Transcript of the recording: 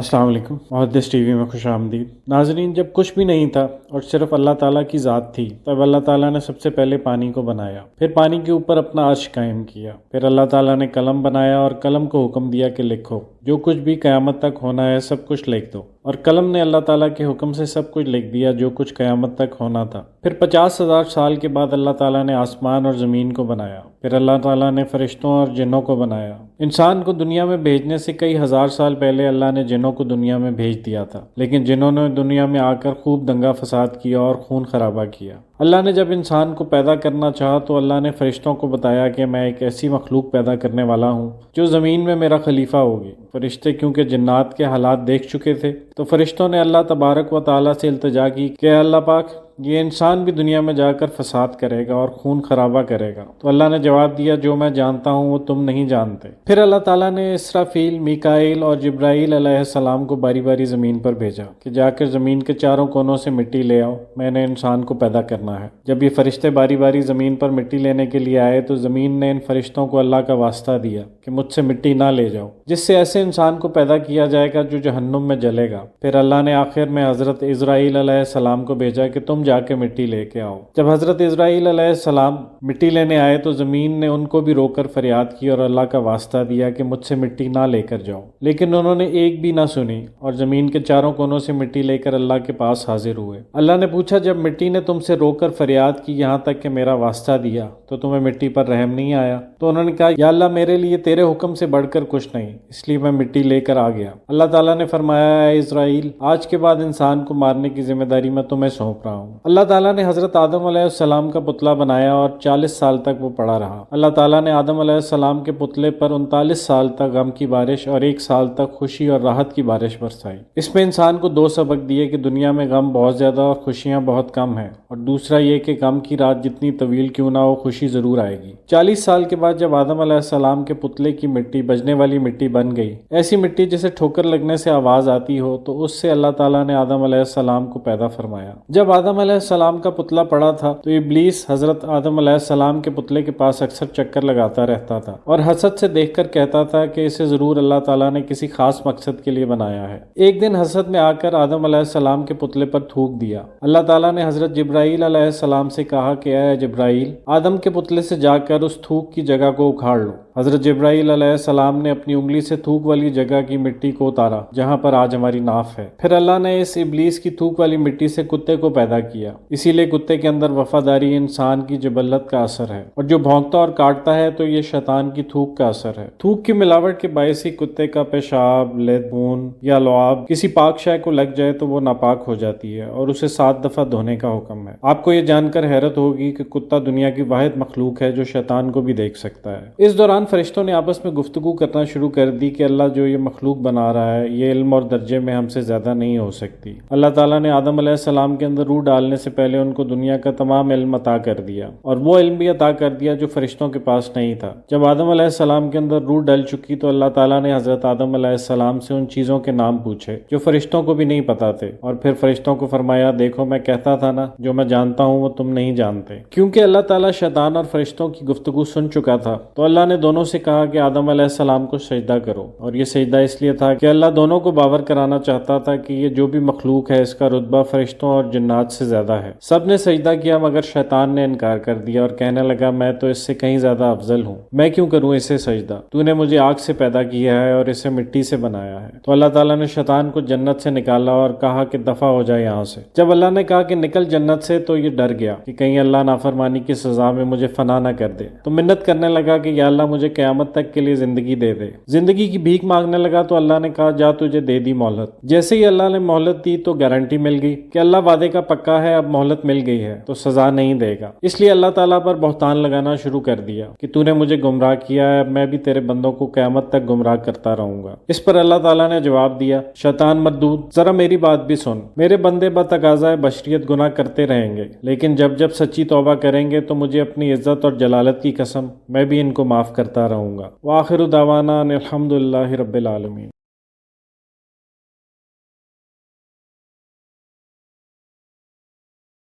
السلام علیکم، محدث ٹی وی میں خوش آمدید ناظرین۔ جب کچھ بھی نہیں تھا اور صرف اللہ تعالیٰ کی ذات تھی، تب اللہ تعالیٰ نے سب سے پہلے پانی کو بنایا، پھر پانی کے اوپر اپنا عرش قائم کیا، پھر اللہ تعالیٰ نے قلم بنایا اور قلم کو حکم دیا کہ لکھو، جو کچھ بھی قیامت تک ہونا ہے سب کچھ لکھ دو، اور قلم نے اللہ تعالیٰ کے حکم سے سب کچھ لکھ دیا جو کچھ قیامت تک ہونا تھا۔ پھر 50,000 سال کے بعد اللہ تعالیٰ نے آسمان اور زمین کو بنایا، پھر اللہ تعالیٰ نے فرشتوں اور جنوں کو بنایا۔ انسان کو دنیا میں بھیجنے سے کئی ہزار سال پہلے اللہ نے جنوں کو دنیا میں بھیج دیا تھا، لیکن جنہوں نے دنیا میں آ کر خوب دنگا فساد کیا اور خون خرابہ کیا۔ اللہ نے جب انسان کو پیدا کرنا چاہا تو اللہ نے فرشتوں کو بتایا کہ میں ایک ایسی مخلوق پیدا کرنے والا ہوں جو زمین میں میرا خلیفہ ہوگی۔ فرشتے کیونکہ جنات کے حالات دیکھ چکے تھے تو فرشتوں نے اللہ تبارک و تعالیٰ سے التجا کی کہ اے اللہ پاک، یہ انسان بھی دنیا میں جا کر فساد کرے گا اور خون خرابہ کرے گا۔ تو اللہ نے جواب دیا، جو میں جانتا ہوں وہ تم نہیں جانتے۔ پھر اللہ تعالیٰ نے اسرافیل، میکائیل اور جبرائیل علیہ السلام کو باری باری زمین پر بھیجا کہ جا کر زمین کے چاروں کونوں سے مٹی لے آؤ، میں نے انسان کو پیدا کرنا ہے۔ جب یہ فرشتے باری باری زمین پر مٹی لینے کے لیے آئے تو زمین نے ان فرشتوں کو اللہ کا واسطہ دیا کہ مجھ سے مٹی نہ لے جاؤ، جس سے ایسے انسان کو پیدا کیا جائے گا جو جہنم میں جلے گا۔ پھر اللہ نے آخر میں حضرت اسرائیل علیہ السلام کو بھیجا کہ تم جا کے مٹی لے کے آؤ۔ جب حضرت اسرائیل علیہ السلام مٹی لینے آئے تو زمین نے ان کو بھی رو کر فریاد کی اور اللہ کا واسطہ دیا کہ مجھ سے مٹی نہ لے کر جاؤ، لیکن انہوں نے ایک بھی نہ سنی اور زمین کے چاروں کونوں سے مٹی لے کر اللہ کے پاس حاضر ہوئے۔ اللہ نے پوچھا، جب مٹی نے تم سے رو کر فریاد کی یہاں تک کہ میرا واسطہ دیا تو تمہیں مٹی پر رحم نہیں آیا؟ تو انہوں نے کہا، یا اللہ، میرے لیے تیرے حکم سے بڑھ کر کچھ نہیں، اس لیے میں مٹی لے کر آ گیا۔ اللہ تعالیٰ نے فرمایا، اے اسرائیل، آج کے بعد انسان کو مارنے کی ذمہ داری میں تمہیں سونپ رہا ہوں۔ اللہ تعالیٰ نے حضرت آدم علیہ السلام کا پتلا بنایا اور 40 سال تک وہ پڑا رہا۔ اللہ تعالیٰ نے آدم علیہ السلام کے پتلے پر 39 سال تک غم کی بارش اور 1 سال تک خوشی اور راحت کی بارش برسائی۔ اس میں انسان کو 2 سبق دیے کہ دنیا میں غم بہت زیادہ اور خوشیاں بہت کم ہیں، اور دوسرا یہ کہ غم کی رات جتنی طویل کیوں نہ ہو، خوشی ضرور آئے گی۔ 40 سال کے بعد جب آدم علیہ السلام کے پتلے کی مٹی بجنے والی مٹی بن گئی، ایسی مٹی جسے ٹھوکر لگنے سے آواز آتی ہو، تو اس سے اللہ تعالیٰ نے آدم علیہ السلام کو پیدا فرمایا۔ جب آدم علیہ السلام کا پتلا پڑا تھا تو ابلیس حضرت آدم علیہ السلام کے پتلے کے پاس اکثر چکر لگاتا رہتا تھا اور حسد سے دیکھ کر کہتا تھا کہ اسے ضرور اللہ تعالیٰ نے کسی خاص مقصد کے لیے بنایا ہے۔ ایک دن حسد میں آ کر آدم علیہ السلام کے پتلے پر تھوک دیا۔ اللہ تعالیٰ نے حضرت جبرائیل علیہ السلام سے کہا کہ اے جبرائیل، آدم کے پتلے سے جا کر اس تھوک کی جگہ کو اکھاڑ لو۔ حضرت جبرائیل علیہ السلام نے اپنی انگلی سے تھوک والی جگہ کی مٹی کو اتارا جہاں پر آج ہماری ناف ہے۔ پھر اللہ نے اس ابلیس کی تھوک والی مٹی سے کتے کو پیدا کیا، اسی لیے کتے کے اندر وفاداری انسان کی جبلت کا اثر ہے، اور جو بھونکتا اور کاٹتا ہے تو یہ شیطان کی تھوک کا اثر ہے۔ تھوک کی ملاوٹ کے باعث ہی کتے کا پیشاب، لید، خون یا لعاب کسی پاک شے کو لگ جائے تو وہ ناپاک ہو جاتی ہے اور اسے 7 دفعہ دھونے کا حکم ہے۔ آپ کو یہ جان کر حیرت ہوگی کہ کتا دنیا کی واحد مخلوق ہے جو شیطان کو بھی دیکھ سکتا ہے۔ اس دوران فرشتوں نے آپس میں گفتگو کرنا شروع کر دی کہ اللہ جو یہ مخلوق بنا رہا ہے، یہ علم اور درجے میں ہم سے زیادہ نہیں ہو سکتی۔ اللہ تعالیٰ نے آدم علیہ السلام کے اندر روح ڈالنے سے پہلے ان کو دنیا کا تمام علم عطا کر دیا، اور وہ علم بھی عطا کر دیا جو فرشتوں کے پاس نہیں تھا۔ جب آدم علیہ السلام کے اندر روح ڈل چکی تو اللہ تعالیٰ نے حضرت آدم علیہ السلام سے ان چیزوں کے نام پوچھے جو فرشتوں کو بھی نہیں پتا تھے، اور پھر فرشتوں کو فرمایا، دیکھو میں کہتا تھا نا، جو میں جانتا ہوں وہ تم نہیں جانتے۔ کیونکہ اللہ تعالیٰ شیطان اور فرشتوں کی گفتگو سن چکا تھا تو اللہ نے دونوں سے کہا کہ آدم علیہ السلام کو سجدہ کرو، اور یہ سجدہ اس لیے تھا کہ اللہ دونوں کو باور کرانا چاہتا تھا کہ یہ جو بھی مخلوق ہے اس کا رتبہ فرشتوں اور جنات سے زیادہ ہے۔ سب نے سجدہ کیا مگر شیطان نے انکار کر دیا اور کہنے لگا، میں تو اس سے کہیں زیادہ افضل ہوں، میں کیوں کروں اسے سجدہ؟ تو نے مجھے آگ سے پیدا کیا ہے اور اسے مٹی سے بنایا ہے۔ تو اللہ تعالیٰ نے شیطان کو جنت سے نکالا اور کہا کہ دفع ہو جائے یہاں سے۔ جب اللہ نے کہا کہ نکل جنت سے تو یہ ڈر گیا کہ کہیں اللہ نافرمانی کی سزا میں مجھے فنا نہ کر دے، تو منت کرنے لگا کہ یا اللہ مجھے قیامت تک کے لیے زندگی دے دے۔ زندگی کی بھیک مانگنے لگا تو اللہ نے کہا، جا تجھے دے دی مہلت۔ جیسے ہی اللہ نے مہلت دی تو گارنٹی مل گئی کہ اللہ وعدے کا پکا ہے، اب مہلت مل گئی ہے تو سزا نہیں دے گا۔ اس لیے اللہ تعالیٰ پر بہتان لگانا شروع کر دیا کہ تو نے مجھے گمراہ کیا ہے، اب میں بھی تیرے بندوں کو قیامت تک گمراہ کرتا رہوں گا۔ اس پر اللہ تعالیٰ نے جواب دیا، شیطان مردود، ذرا میری بات بھی سن۔ میرے بندے بتقاضۂ بشریت گناہ کرتے رہیں گے، لیکن جب جب سچی توبہ کریں گے تو مجھے اپنی عزت اور جلالت کی قسم میں بھی ان کو معاف کرتا رہوں گا۔ وآخر دعوانا ان الحمد للہ رب العالمین۔